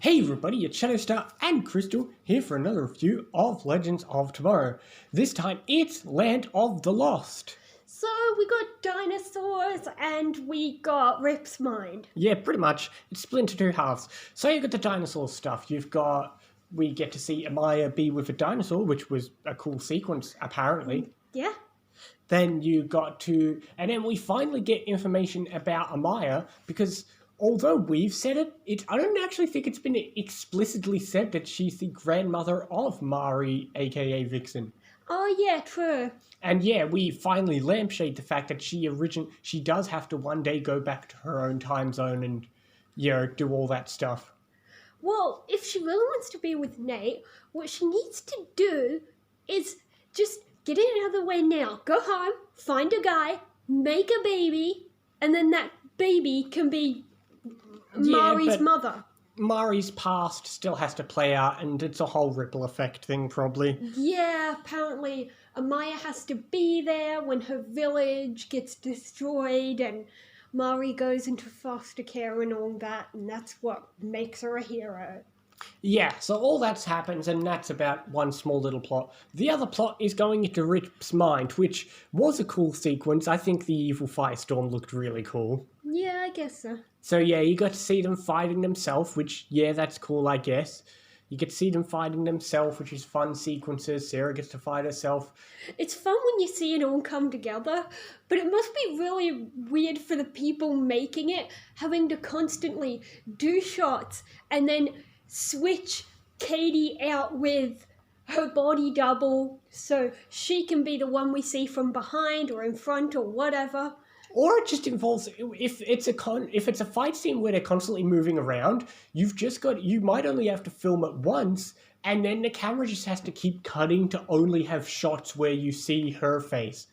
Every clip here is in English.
Hey everybody, it's Shadowstar and Crystal here for another review of Legends of Tomorrow. This time it's Land of the Lost. So we got dinosaurs and we got Rip's mind. Yeah, pretty much. It's split into two halves. So you've got the dinosaur stuff. We get to see Amaya be with a dinosaur, which was a cool sequence apparently. Yeah. Then and then we finally get information about Amaya because although we've said it, I don't actually think it's been explicitly said that she's the grandmother of Mari, aka Vixen. Oh yeah, true. And yeah, we finally lampshade the fact that she does have to one day go back to her own time zone and, do all that stuff. Well, if she really wants to be with Nate, what she needs to do is just get it out of the way now. Go home, find a guy, make a baby, and then that baby can be Mari's mother. Mari's past still has to play out, and it's a whole ripple effect thing, probably. Yeah, apparently Amaya has to be there when her village gets destroyed and Mari goes into foster care and all that, and that's what makes her a hero. Yeah, so all that happens, and that's about one small little plot. The other plot is going into Rip's mind, which was a cool sequence. I think the evil firestorm looked really cool. Yeah, I guess so. So yeah, you got to see them fighting themselves, which, yeah, that's cool, I guess. You get to see them fighting themselves, which is fun sequences. Sara gets to fight herself. It's fun when you see it all come together, but it must be really weird for the people making it, having to constantly do shots and then switch Katie out with her body double so she can be the one we see from behind or in front or whatever. Or it just involves, if it's a fight scene where they're constantly moving around, you might only have to film it once, and then the camera just has to keep cutting to only have shots where you see her face.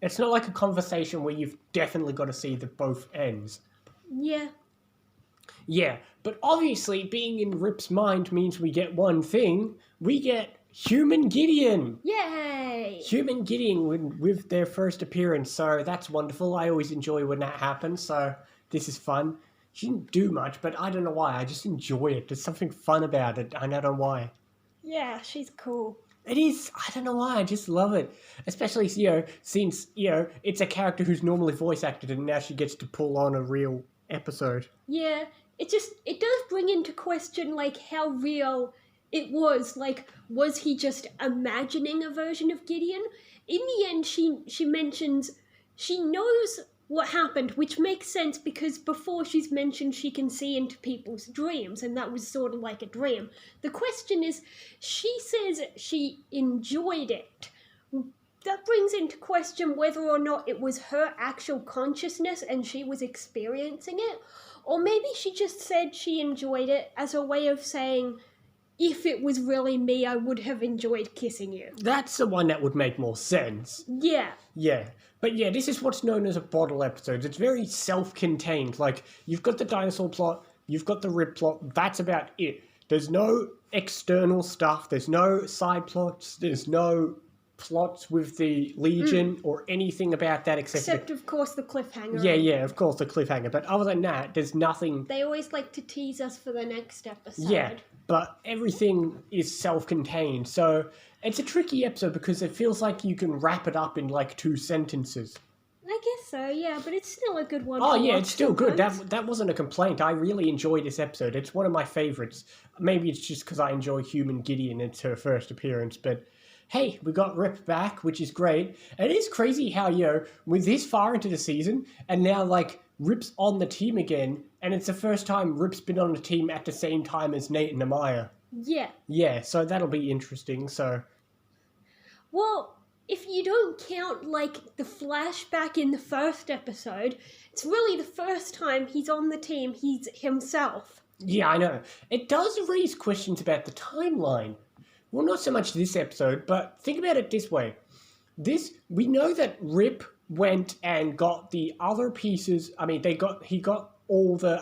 It's not like a conversation where you've definitely got to see the both ends. Yeah. Yeah, but obviously being in Rip's mind means we get one thing. We get Human Gideon. Yay! Human Gideon with their first appearance, so that's wonderful. I always enjoy when that happens, so this is fun. She didn't do much, but I don't know why. I just enjoy it. There's something fun about it. I don't know why. Yeah, she's cool. It is. I don't know why. I just love it. Especially, since, it's a character who's normally voice acted and now she gets to pull on a real episode. Yeah, it does bring into question, like, how real it was. Like, was he just imagining a version of Gideon? In the end, she mentions she knows what happened, which makes sense because before she's mentioned she can see into people's dreams, and that was sort of like a dream. The question is, she says she enjoyed it. That brings into question whether or not it was her actual consciousness and she was experiencing it, or maybe she just said she enjoyed it as a way of saying, if it was really me, I would have enjoyed kissing you. That's the one that would make more sense. Yeah. Yeah. But yeah, this is what's known as a bottle episode. It's very self-contained. Like, you've got the dinosaur plot, you've got the Rip plot, that's about it. There's no external stuff, there's no side plots, there's no plots with the Legion or anything about that Except, of course, the cliffhanger. Yeah, of course, the cliffhanger. But other than that, there's nothing. They always like to tease us for the next episode. Yeah, but everything is self-contained. So it's a tricky episode because it feels like you can wrap it up in like 2 sentences. I guess so, yeah, but it's still a good one. Oh yeah, it's still good. That wasn't a complaint. I really enjoyed this episode. It's one of my favorites. Maybe it's just because I enjoy Human Gideon. It's her first appearance, but hey, we got Rip back, which is great. And it is crazy how, we're this far into the season, and now, like, Rip's on the team again, and it's the first time Rip's been on the team at the same time as Nate and Amaya. Yeah. Yeah, so that'll be interesting, so. Well, if you don't count, like, the flashback in the first episode, it's really the first time he's on the team, he's himself. Yeah, I know. It does raise questions about the timeline. Well, not so much this episode, but think about it this way. We know that Rip went and got the other pieces. I mean, he got all the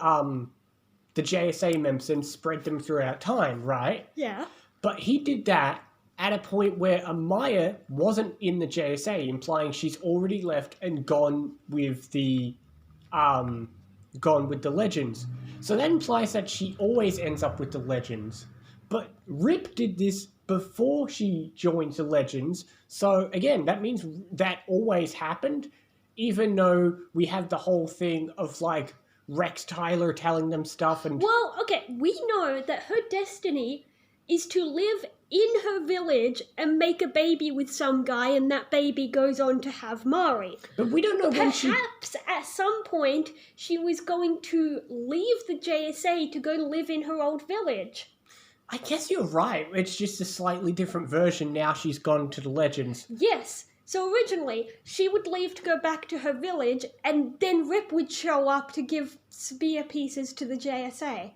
JSA members and spread them throughout time, right? Yeah. But he did that at a point where Amaya wasn't in the JSA, implying she's already left and gone with the gone with the Legends. So that implies that she always ends up with the Legends. But Rip did this before she joined the Legends. So again, that means that always happened, even though we have the whole thing of like Rex Tyler telling them stuff and... Well, okay, we know that her destiny is to live in her village and make a baby with some guy, and that baby goes on to have Mari. But we don't know when she... Perhaps at some point she was going to leave the JSA to go to live in her old village. I guess you're right. It's just a slightly different version now she's gone to the Legends. Yes. So originally, she would leave to go back to her village, and then Rip would show up to give spear pieces to the JSA.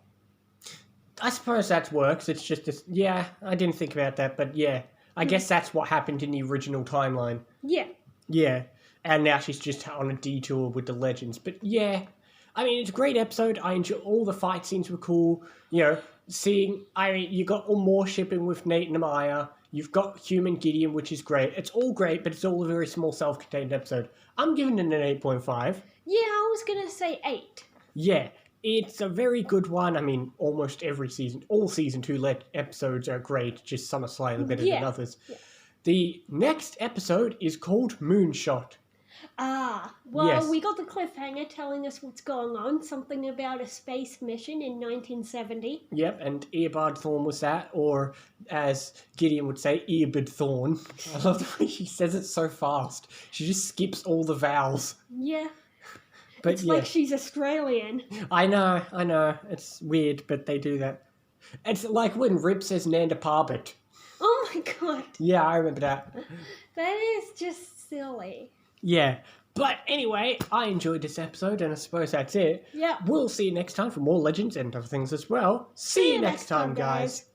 I suppose that works. It's just this... Yeah, I didn't think about that, but yeah. I guess that's what happened in the original timeline. Yeah. Yeah. And now she's just on a detour with the Legends. But yeah, I mean, it's a great episode. I enjoy... All the fight scenes were cool. You know, seeing... I mean, you got all more shipping with Nate and Amaya. You've got Human Gideon, which is great. It's all great, but it's all a very small self-contained episode. I'm giving it an 8.5. Yeah, I was going to say 8. Yeah. It's a very good one. I mean, almost every season, all season 2 episodes are great, just some are slightly better than others. Yeah. The next episode is called Moonshot. Well, we got the cliffhanger telling us what's going on, something about a space mission in 1970. Yep, and Earbard Thorn was that, or as Gideon would say, Earbard Thorn. I love the way she says it so fast. She just skips all the vowels. Yeah. But it's like she's Australian. I know. It's weird, but they do that. It's like when Rip says Nanda Parbat. Oh my god. Yeah, I remember that. That is just silly. Yeah. But anyway, I enjoyed this episode, and I suppose that's it. Yeah. We'll see you next time for more Legends and other things as well. See you next time, guys.